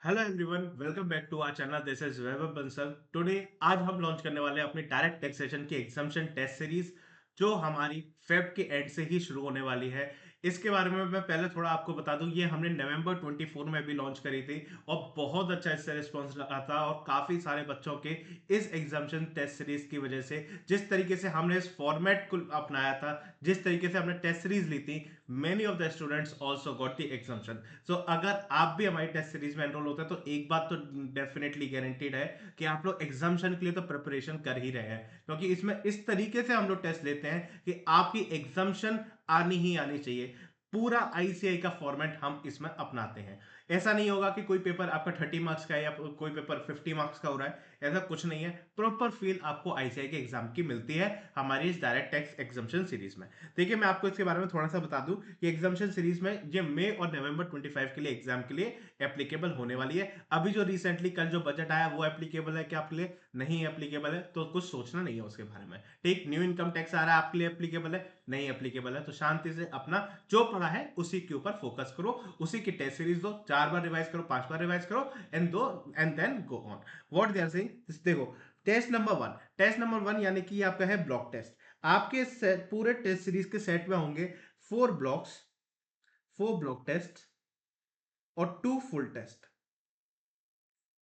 Hello everyone, welcome back to our channel. This is Vaibhav Bansal. Today आज हम launch करने वाले हैं अपनी डायरेक्ट टैक्सेशन की एग्जाम्पशन टेस्ट सीरीज, जो हमारी फेब के एंड से ही शुरू होने वाली है। इसके बारे में मैं पहले थोड़ा आपको बता दूं, ये हमने नवंबर 24 में भी लॉन्च करी थी और बहुत अच्छा इससे रिस्पॉन्स रहा था। और काफी सारे बच्चों के इस एग्जाम्पशन टेस्ट सीरीज की वजह से, जिस तरीके से हमने इस फॉर्मेट को अपनाया था, जिस तरीके से हमने टेस्ट सीरीज ली थी, many of the students also got the exemption. So अगर आप भी हमारी टेस्ट सीरीज में एनरोल होते हैं तो एक बात तो डेफिनेटली गारंटीड है कि आप लोग एग्जाम्शन के लिए तो प्रिपरेशन कर ही रहे हैं, क्योंकि इसमें इस तरीके से हम लोग टेस्ट लेते हैं कि आपकी एग्जाम्शन आनी ही आनी चाहिए। पूरा आईसीआई का फॉर्मेट हम इसमें अपनाते हैं। ऐसा नहीं होगा कि कोई पेपर आपका 30 मार्क्स का है या कोई पेपर 50 मार्क्स का हो रहा है, ऐसा कुछ नहीं है। प्रॉपर फील आपको आईसीआई के एग्जाम की मिलती है हमारी इस डायरेक्ट टैक्स एग्जाम्शन सीरीज में। देखिए, मैं आपको इसके बारे में थोड़ा सा बता दूं कि एग्जाम्शन सीरीज में ये मई और नवंबर 25 के लिए एग्जाम के लिए एप्लीकेबल होने वाली है। अभी जो रिसेंटली कल जो बजट आया वो एप्लीकेबल है क्या आपके लिए? नहीं एप्लीकेबल है, तो कुछ सोचना नहीं है उसके बारे में। ठीक, न्यू इनकम टैक्स आ रहा है, आपके लिए एप्लीकेबल है? नहीं एप्लीकेबल है। तो शांति से अपना जो पढ़ा है उसी के ऊपर फोकस करो, उसी की टेस्ट सीरीज दो, 4 बार रिवाइज करो, 5 बार रिवाइज करो, and then go on. What they are saying, देखो, टेस्ट नंबर 1 यानी कि आपका है ब्लॉक टेस्ट। आपके पूरे टेस्ट सीरीज के सेट में होंगे 4 ब्लॉक्स, 4 ब्लॉक टेस्ट और 2 फुल टेस्ट।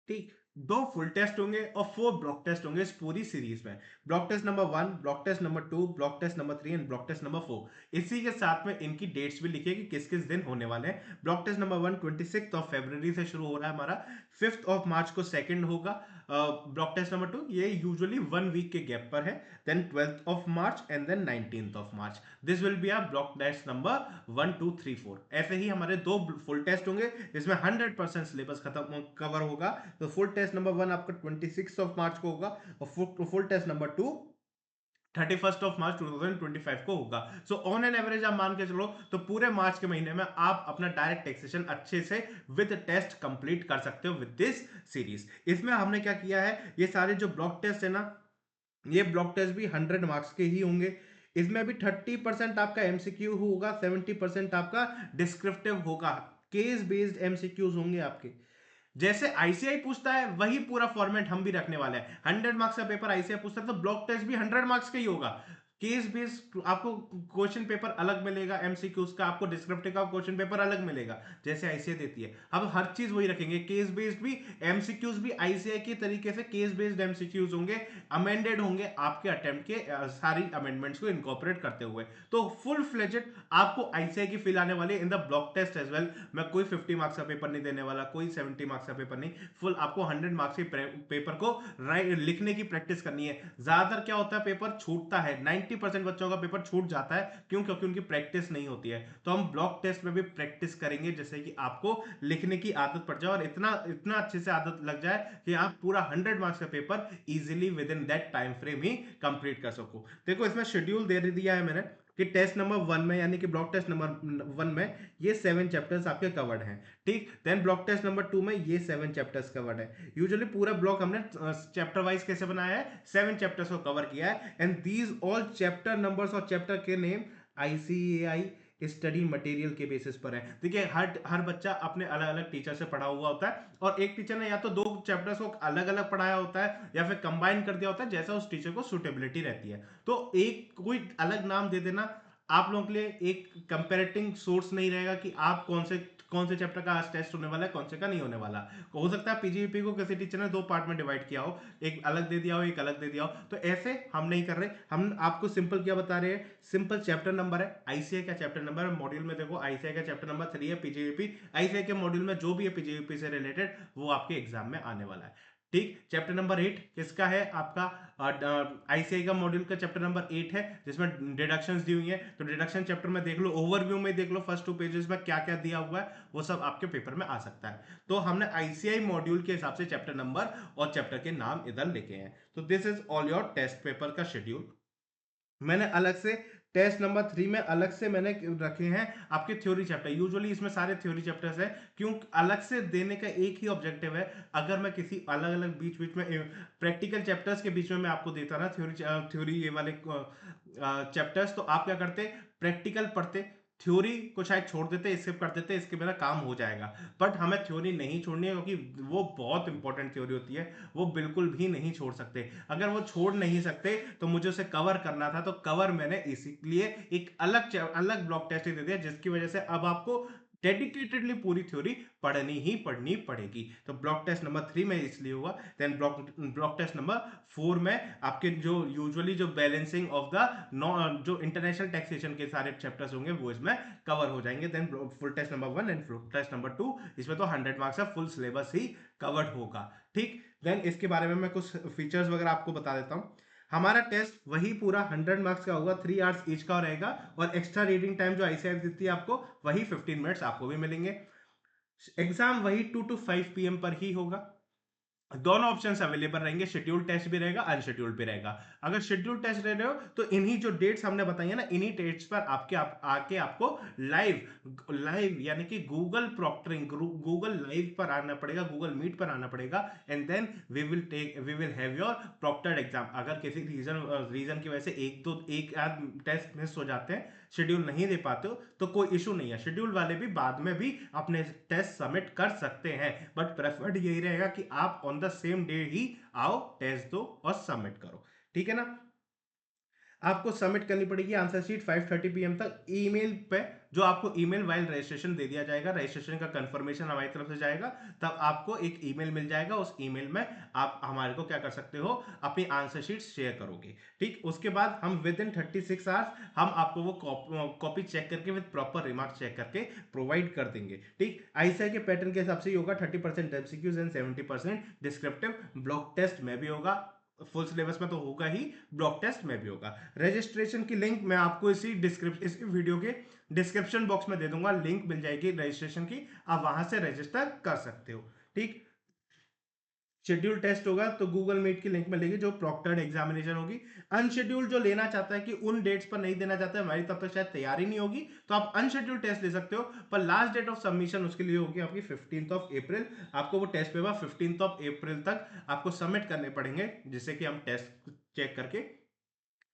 ठीक, 2 फुल टेस्ट होंगे और 4 ब्लॉक टेस्ट होंगे इस पूरी सीरीज में। Block test number 1, block test number 2, block test number 3 and block test number 4। इसी के साथ में इनकी डेट्स भी लिखिए कि किस किस दिन होने वाले हैं। ब्लॉक टेस्ट नंबर 1 26 से शुरू हो रहा है हमारा, 5 मार्च को सेकंड होगा। ब्लॉक टेस्ट नंबर 2 ये यूजुअली 1 वीक के गैप पर है, then 12 March and then 19 March. This will be our block test number 1 2 3 4। ऐसे ही हमारे 2 फुल टेस्ट होंगे जिसमें 100% सिलेबस खत्म कवर होगा। तो फुल टेस्ट नंबर 1 आपका 26 मार्च को होगा और फुल टेस्ट नंबर 2 31 मार्च 2025 को होगा। सो ऑन एन एवरेज आप मान के चलो तो पूरे मार्च के महीने में आप अपना डायरेक्ट टैक्सेशन अच्छे से विद टेस्ट कंप्लीट कर सकते हो विद दिस सीरीज। इसमें हमने क्या किया है, ये सारे जो ब्लॉक टेस्ट है ना, ये ब्लॉक टेस्ट भी 100 मार्क्स के ही होंगे। इसमें भी 30% आपका एमसीक्यू होगा, 70% आपका डिस्क्रिप्टिव होगा। केस बेस्ड एमसीक्यूज होंगे आपके। जैसे आईसीआई पूछता है वही पूरा फॉर्मेट हम भी रखने वाले हैं। 100 मार्क्स का पेपर आईसीआई पूछता है तो ब्लॉक टेस्ट भी 100 मार्क्स का ही होगा। केस बेस्ड आपको क्वेश्चन पेपर अलग मिलेगा, एमसीक्यूज का आपको डिस्क्रिप्टिव का क्वेश्चन पेपर अलग मिलेगा जैसे आईसीआई देती है। अब हर चीज वही रखेंगे, केस बेस्ड भी, एमसीक्यूज भी आईसीआई की तरीके से केस बेस्ड एमसीक्यूज होंगे, अमेंडेड होंगे आपके अटेम्प्ट के सारी अमेंडमेंट्स को इनकॉर्पोरेट करते हुए। तो फुल फ्लेजेड आपको आईसीआई की फील आने वाली in the block test as well. मैं कोई 50 मार्क्स का पेपर नहीं देने वाला, कोई 70 मार्क्स का पेपर नहीं। फुल आपको 100 मार्क्स के पेपर को लिखने की प्रैक्टिस करनी है। ज्यादातर क्या होता है, पेपर छूटता है, 90% बच्चों का पेपर छूट जाता है। क्यों? क्योंकि उनकी प्रैक्टिस नहीं होती है। तो हम ब्लॉक टेस्ट में भी प्रैक्टिस करेंगे जिससे कि आपको लिखने की आदत पड़ जाए और इतना इतना अच्छे से आदत लग जाए कि आप पूरा 100 मार्क्स का paper easily with in that time frame he complete कर सको। देखो, इसमें शेड्यूल दे दिया है मैंने कि टेस्ट नंबर 1 में यानी कि ब्लॉक टेस्ट नंबर 1 में ये 7 चैप्टर्स आपके कवर्ड हैं। ठीक, देन ब्लॉक टेस्ट नंबर 2 में ये 7 चैप्टर्स कवर्ड है। यूजुअली पूरा ब्लॉक हमने चैप्टर वाइज कैसे बनाया है, 7 चैप्टर्स को कवर किया है। And these all chapter numbers और चैप्टर के नेम आईसीएआई स्टडी मटेरियल के बेसिस पर है। देखिए, हर हर बच्चा अपने अलग अलग टीचर से पढ़ा हुआ होता है और एक टीचर ने या तो 2 चैप्टर्स को अलग अलग पढ़ाया होता है या फिर कंबाइन कर दिया होता है, जैसा उस टीचर को सुटेबिलिटी रहती है। तो एक कोई अलग नाम दे देना आप लोगों के लिए एक कंपेरेटिंग सोर्स नहीं रहेगा कि आप कौन से चैप्टर का आज टेस्ट होने वाला है, कौन से का नहीं होने वाला। हो सकता है पीजीपी को किसी टीचर ने 2 पार्ट में डिवाइड किया हो, एक अलग दे दिया हो, एक अलग दे दिया हो। तो ऐसे हम नहीं कर रहे, हम आपको सिंपल क्या बता रहे हैं, सिंपल चैप्टर नंबर है, आईसीआई का चैप्टर नंबर है। मॉड्यूल में देखो, आईसीआई का चैप्टर नंबर 3 है, पीजीपी आईसीआई के मॉड्यूल में जो भी है पीजीपी से रिलेटेड वो आपके एग्जाम में आने वाला है। ठीक, चैप्टर नंबर 8 किसका है आपका? आईसीआई का मॉड्यूल का चैप्टर नंबर 8 है जिसमें डिडक्शंस दी हुई है। तो डिडक्शन चैप्टर में देख लो, ओवरव्यू में देख लो, फर्स्ट 2 पेजेस में क्या क्या दिया हुआ है, वो सब आपके पेपर में आ सकता है। तो हमने आईसीआई मॉड्यूल के हिसाब से चैप्टर नंबर और चैप्टर के नाम इधर लिखे हैं। तो this is all your test paper का शेड्यूल। मैंने अलग से टेस्ट नंबर 3 में अलग से मैंने रखे हैं आपके थ्योरी चैप्टर। यूजुअली इसमें सारे थ्योरी चैप्टर्स हैं। क्यों अलग से देने का एक ही ऑब्जेक्टिव है, अगर मैं किसी अलग अलग बीच बीच में प्रैक्टिकल चैप्टर्स के बीच में मैं आपको देता ना थ्योरी थ्योरी ये वाले चैप्टर्स, तो आप क्या करते, प्रैक्टिकल पढ़ते, थ्योरी को शायद छोड़ देते, स्किप कर देते, इसके बिना काम हो जाएगा। बट हमें थ्योरी नहीं छोड़नी है, क्योंकि वो बहुत इंपॉर्टेंट थ्योरी होती है, वो बिल्कुल भी नहीं छोड़ सकते। अगर वो छोड़ नहीं सकते तो मुझे उसे कवर करना था, तो कवर मैंने इसीलिए एक अलग अलग ब्लॉक टेस्ट दे दिया, जिसकी वजह से अब आपको डेडिकेटेडली पूरी थ्योरी पढ़नी पड़ेगी। तो ब्लॉक टेस्ट नंबर 3 में इसलिए हुआ। देन ब्लॉक टेस्ट नंबर 4 में आपके जो यूजुअली जो बैलेंसिंग ऑफ द जो इंटरनेशनल टैक्सेशन के सारे चैप्टर्स होंगे वो इसमें कवर हो जाएंगे। Then full test number 1 and full test number 2, इसमें तो 100 मार्क्स का फुल सिलेबस ही कवर्ड होगा। ठीक, देन इसके बारे में मैं कुछ फीचर्स वगैरह आपको बता देता हूँ। हमारा टेस्ट वही पूरा 100 मार्क्स का होगा, 3 आवर्स ईच का रहेगा, और एक्स्ट्रा रीडिंग टाइम जो आईसीआईएस देती है आपको, वही 15 मिनट्स आपको भी मिलेंगे। एग्जाम वही 2 to 5 PM पर ही होगा। दोनों ऑप्शंस अवेलेबल रहेंगे, शेड्यूल टेस्ट भी रहेगा, अनशेड्यूल भी रहेगा। अगर शेड्यूल टेस्ट ले रहे हो तो इन्हीं जो डेट्स हमने बताई है ना, इन्हीं डेट्स पर आके आपको लाइव लाइव यानी कि गूगल प्रॉक्टरिंग, गूगल लाइव पर आना पड़ेगा, गूगल मीट पर आना पड़ेगा। And then we will have your proctored exam. अगर किसी रीजन की वजह से एक आध टेस्ट मिस हो जाते हैं, शेड्यूल नहीं दे पाते हो, तो कोई इशू नहीं है, शेड्यूल वाले भी बाद में भी अपने टेस्ट सबमिट कर सकते हैं। बट प्रेफर्ड यही रहेगा कि आप ऑन द सेम डे ही आओ, टेस्ट दो और सबमिट करो। ठीक है ना। आपको सबमिट करनी पड़ेगी आंसर शीट 5:30 PM तक ईमेल पे, जो आपको ईमेल वाइल रजिस्ट्रेशन दे दिया जाएगा, रजिस्ट्रेशन का कंफर्मेशन हमारी तरफ से जाएगा, तब आपको एक ईमेल मिल जाएगा। उस ईमेल में आप हमारे को क्या कर सकते हो, अपनी आंसर शीट शेयर करोगे। ठीक, उसके बाद हम विद इन 36 आवर्स हम आपको वो कॉपी चेक करके विद प्रॉपर रिमार्क चेक करके प्रोवाइड कर देंगे। ठीक, आईसीआई के पैटर्न के हिसाब से ही होगा, 30% MCQs and 70% descriptive. Block test में भी होगा, फुल सिलेबस में तो होगा ही, ब्लॉक टेस्ट में भी होगा। रजिस्ट्रेशन की लिंक मैं आपको इस वीडियो के डिस्क्रिप्शन बॉक्स में दे दूंगा, लिंक मिल जाएगी रजिस्ट्रेशन की, आप वहां से रजिस्टर कर सकते हो। ठीक, शेड्यूल टेस्ट होगा तो गूगल मीट की लिंक मिलेगी, जो प्रॉक्टर्ड एग्जामिनेशन होगी। अनशेड्यूल जो लेना चाहता है कि उन डेट्स पर नहीं देना चाहता है, हमारी तब तक शायद तैयारी नहीं होगी, तो आप अनशेड्यूल टेस्ट ले सकते हो, पर लास्ट डेट ऑफ सबमिशन उसके लिए होगी आपकी 15 अप्रैल। आपको वो टेस्ट पेपर 15 अप्रैल तक आपको सबमिट करने पड़ेंगे, जिससे कि हम टेस्ट चेक करके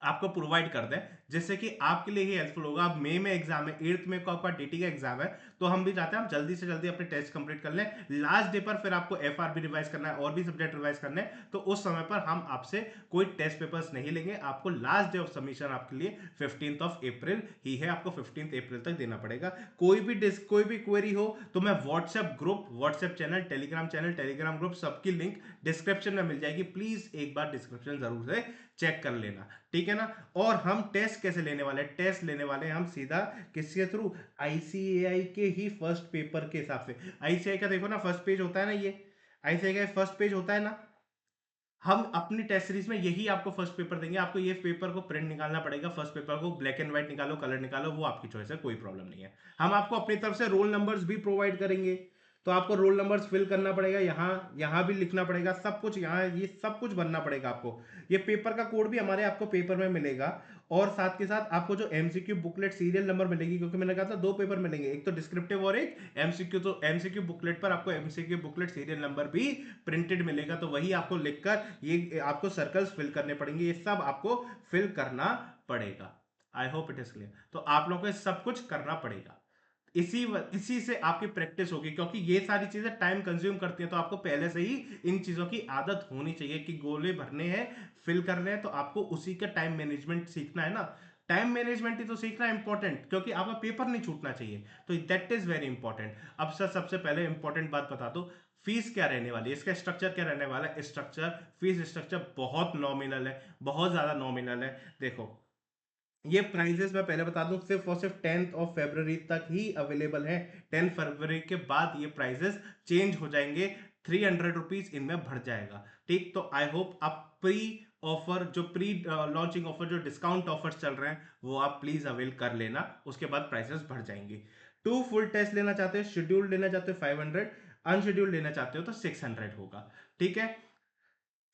आपको प्रोवाइड कर दें, जिससे कि आपके लिए ही हेल्पफुल होगा। अब मई में एग्जाम है, 8 मई को आपका डीटी का एग्जाम है, तो हम भी चाहते हैं आप जल्दी से जल्दी अपने टेस्ट कंप्लीट कर लें। लास्ट डे पर फिर आपको एफआरबी रिवाइज करना है और भी सब्जेक्ट रिवाइज करने हैं, तो उस समय पर हम आपसे कोई टेस्ट पेपर्स नहीं लेंगे। आपको लास्ट डे ऑफ सबमिशन आपके लिए 15 अप्रैल ही है, आपको 15 अप्रैल तक देना पड़ेगा। कोई भी क्वेरी हो तो मैं WhatsApp group, WhatsApp channel, Telegram group, सबकी लिंक डिस्क्रिप्शन में मिल जाएगी। प्लीज एक बार डिस्क्रिप्शन जरूर से चेक कर लेना। ठीक है ना। और हम टेस्ट कैसे लेने वाले हैं, टेस्ट लेने वाले हैं हम सीधा किसके थ्रू, आईसीएआई के ही फर्स्ट पेपर के हिसाब से। आईसीएआई का देखो ना फर्स्ट पेज होता है ना, ये आईसीएआई का फर्स्ट पेज होता है ना, हम अपनी टेस्ट सीरीज में यही आपको फर्स्ट पेपर देंगे। आपको ये पेपर को प्रिंट निकालना पड़ेगा, फर्स्ट पेपर को ब्लैक एंड व्हाइट निकालो, कलर निकालो, वो आपकी चॉइस है, कोई प्रॉब्लम नहीं है। हम आपको अपनी तरफ से रोल नंबर्स भी प्रोवाइड करेंगे, तो आपको रोल नंबर्स फिल करना पड़ेगा, यहाँ यहाँ भी लिखना पड़ेगा, सब कुछ यहाँ, ये सब कुछ भरना पड़ेगा आपको। ये पेपर का कोड भी हमारे आपको पेपर में मिलेगा, और साथ के साथ आपको जो एमसीक्यू बुकलेट सीरियल नंबर मिलेगी, क्योंकि मैंने कहा था 2 पेपर मिलेंगे, एक तो डिस्क्रिप्टिव और एक एमसीक्यू। तो एमसीक्यू बुकलेट पर आपको एमसीक्यू बुकलेट सीरियल नंबर भी प्रिंटेड मिलेगा, तो वही आपको लिखकर ये आपको सर्कल्स फिल करने पड़ेंगे, ये सब आपको फिल करना पड़ेगा। I hope it is clear. तो आप लोगों को सब कुछ करना पड़ेगा, इसी से आपकी प्रैक्टिस होगी, क्योंकि ये सारी चीजें टाइम कंज्यूम करती हैं, तो आपको पहले से ही इन चीजों की आदत होनी चाहिए कि गोले भरने हैं, फिल करने हैं, तो आपको उसी का टाइम मैनेजमेंट सीखना है ना। टाइम मैनेजमेंट ही तो सीखना है इंपॉर्टेंट, क्योंकि आपका पेपर नहीं छूटना चाहिए, तो दैट इज वेरी इंपॉर्टेंट। अब सर सबसे पहले इंपॉर्टेंट बात बता दो, फीस क्या रहने वाली है, इसका स्ट्रक्चर क्या रहने वाला है। स्ट्रक्चर, फीस स्ट्रक्चर बहुत नॉमिनल है, बहुत ज्यादा नॉमिनल है। देखो, ये प्राइजेस मैं पहले बता दूं, सिर्फ और सिर्फ 10 फरवरी तक ही अवेलेबल है। 10 फरवरी के बाद ये प्राइजेस चेंज हो जाएंगे, 300 रुपीज इनमें बढ़ जाएगा। ठीक, तो आई होप आप प्री ऑफर, जो प्री लॉन्चिंग ऑफर, जो डिस्काउंट ऑफर चल रहे हैं, वो आप प्लीज अवेल कर लेना, उसके बाद प्राइसेस बढ़ जाएंगे। 2 फुल टेस्ट लेना चाहते हो, शेड्यूल लेना चाहते हो 500, अनशेड्यूल लेना चाहते हो तो 600 होगा। ठीक है,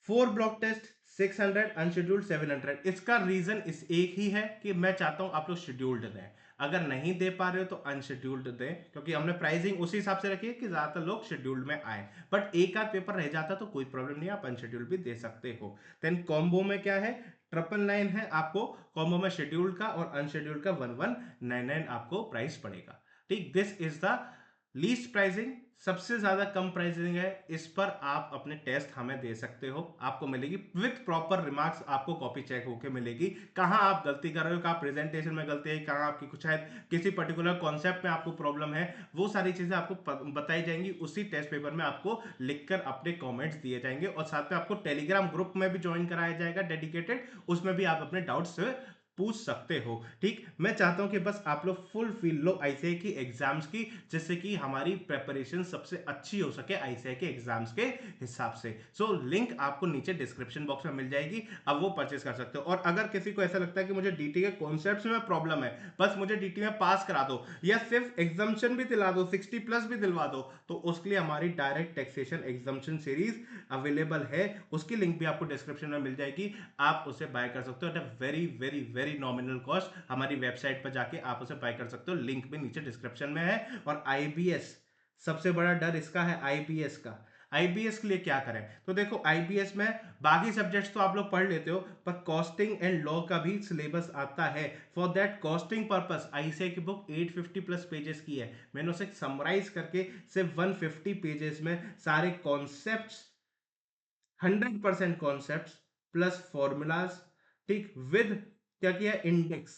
4 ब्लॉक टेस्ट 600, अनशेड्यूल्ड 700। इसका रीजन इस एक ही है कि मैं चाहता हूं आप लोग शेड्यूल्ड दें, अगर नहीं दे पा रहे हो तो अनशेड्यूल्ड दें, क्योंकि हमने प्राइसिंग उसी हिसाब से रखी है कि ज्यादातर लोग शेड्यूल्ड में आए। बट एक आध पेपर रह जाता तो कोई प्रॉब्लम नहीं, आप अनशेड्यूल्ड भी दे सकते हो। देन कॉम्बो में क्या है, 999 है आपको कॉम्बो में शेड्यूल्ड का, और अनशेड्यूल्ड का 1199 आपको प्राइस पड़ेगा। ठीक, this is the least pricing, सबसे ज्यादा कम प्राइसिंग है। इस पर आप अपने टेस्ट हमें दे सकते हो, आपको मिलेगी विथ प्रॉपर रिमार्क्स, आपको कॉपी चेक होके मिलेगी कहां आप गलती कर रहे हो, कहां प्रेजेंटेशन में गलती है, कहां आपकी कुछ शायद किसी पर्टिकुलर कॉन्सेप्ट में आपको प्रॉब्लम है, वो सारी चीजें आपको बताई जाएंगी। उसी टेस्ट पेपर में आपको लिखकर अपने कमेंट्स दिए जाएंगे, और साथ में आपको टेलीग्राम ग्रुप में भी ज्वाइन कराया जाएगा डेडिकेटेड, उसमें भी आप अपने डाउट्स पूछ सकते हो। ठीक, मैं चाहता हूं कि बस आप लोग फुल फील लो आईसीआई की एग्जाम्स की, जिससे कि हमारी प्रेपरेशन सबसे अच्छी हो सके आईसीआई के एग्जाम्स के हिसाब से। सो लिंक आपको नीचे डिस्क्रिप्शन बॉक्स में मिल जाएगी, अब वो परचेस कर सकते हो। और अगर किसी को ऐसा लगता है कि मुझे डीटी के कॉन्सेप्ट्स में प्रॉब्लम है, बस मुझे डीटी में पास करा दो, या सिर्फ एग्जाम्शन भी दिला दो, 60 प्लस भी दिलवा दो, तो उसके लिए हमारी direct taxation exemption series available है, उसकी लिंक भी आपको डिस्क्रिप्शन में मिल जाएगी। आप उसे बाय कर सकते हो at a very very very nominal cost, हमारी वेबसाइट पर जाके आप उसे बाय कर सकते हो, लिंक भी नीचे डिस्क्रिप्शन में है। और आईबीएस, सबसे बड़ा डर इसका है आईबीएस का। आईबीएस के लिए क्या करें, तो देखो आईबीएस में बाकी सब्जेक्ट्स तो आप लोग पढ़ लेते हो, पर कॉस्टिंग एंड लॉ का भी सिलेबस आता है। For that costing purpose ICI की बुक 850 प्लस पेजेस की है, मैंने उसे समराइज करके सिर्फ 150 पेजेस में सारे कॉन्सेप्ट्स, 100% कॉन्सेप्ट्स प्लस फॉर्मूलाज, ठीक, विद क्या किया, index,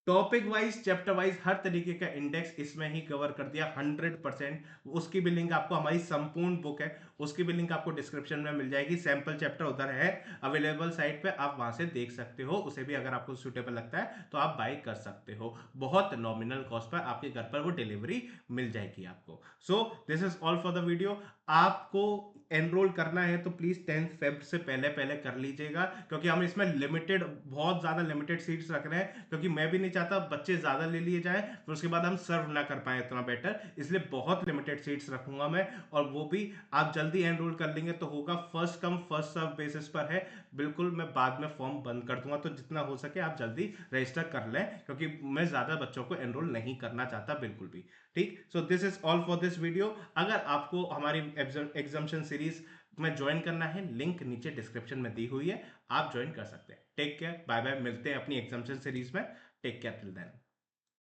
topic wise chapter wise हर तरीके का इंडेक्स इसमें ही कवर कर दिया 100%। उसकी भी लिंक आपको, हमारी संपूर्ण बुक है उसकी भी लिंक आपको डिस्क्रिप्शन में मिल जाएगी, सैंपल चैप्टर उधर है अवेलेबल साइट पे, आप वहां से देख सकते हो उसे भी, अगर आपको सूटेबल लगता है तो आप बाय कर सकते हो, बहुत नॉमिनल कॉस्ट पर आपके घर पर वो डिलीवरी मिल जाएगी आपको। So this is all for the video. आपको एनरोल करना है तो प्लीज 10 फेब से पहले पहले कर लीजिएगा, क्योंकि हम इसमें लिमिटेड, बहुत ज्यादा लिमिटेड सीट्स रख रहे हैं, क्योंकि मैं भी नहीं चाहता बच्चे ज्यादा ले लिए जाए फिर उसके बाद हम सर्व ना कर पाए इतना बेटर, इसलिए बहुत लिमिटेड सीट्स रखूंगा मैं। और वो भी आप जल्दी एनरोल कर लेंगे तो होगा, first come first serve basis पर है, बिल्कुल मैं बाद में फॉर्म बंद कर दूंगा, तो जितना हो सके आप जल्दी रजिस्टर कर लें, क्योंकि मैं ज्यादा बच्चों को एनरोल नहीं करना चाहता बिल्कुल भी। ठीक, so this is all for this video. अगर आपको हमारी एग्जाम्शन सीरीज में ज्वाइन करना है, लिंक नीचे डिस्क्रिप्शन में दी हुई है, आप ज्वाइन कर सकते हैं। टेक केयर, बाय बाय, मिलते हैं अपनी एग्जाम्शन सीरीज में। Take care till then.